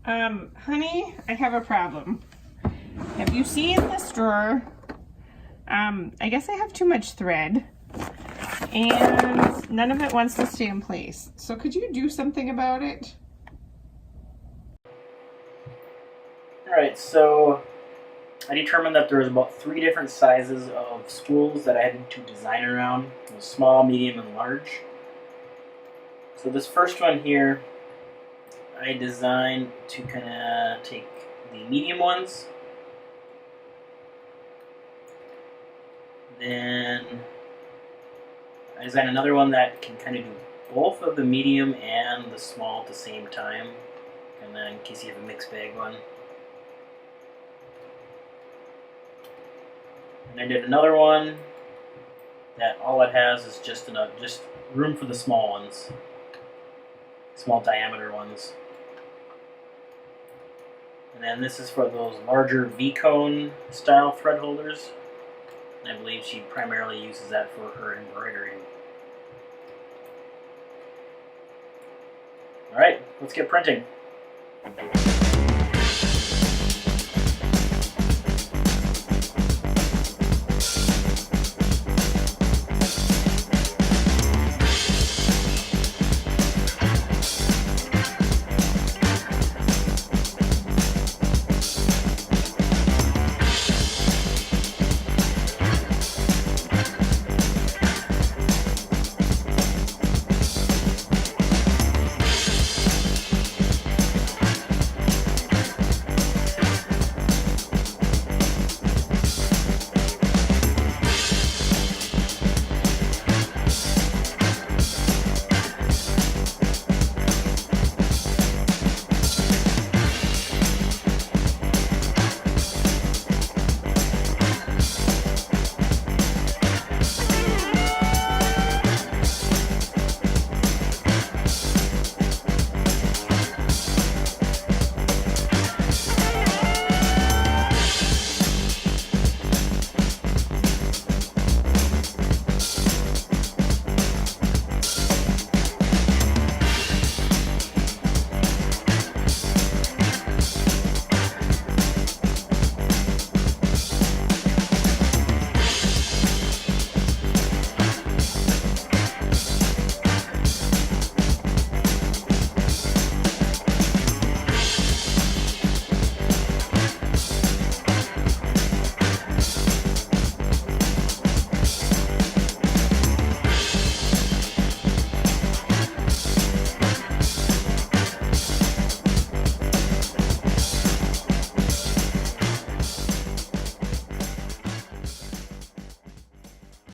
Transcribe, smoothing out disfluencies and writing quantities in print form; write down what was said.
Honey, I have a problem. Have you seen this drawer? I guess I have too much thread and none of it wants to stay in place. So could you do something about it? Alright, so I determined that there was about 3 different sizes of spools that I had to design around. Small, medium, and large. So this first one here, I designed to kind of take the medium ones. Then I designed another one that can kind of do both of the medium and the small at the same time. And then in case you have a mixed bag one. And I did another one that all it has is just room for the small ones. Small diameter ones. And then this is for those larger V-cone style thread holders. And I believe she primarily uses that for her embroidery. Alright, let's get printing.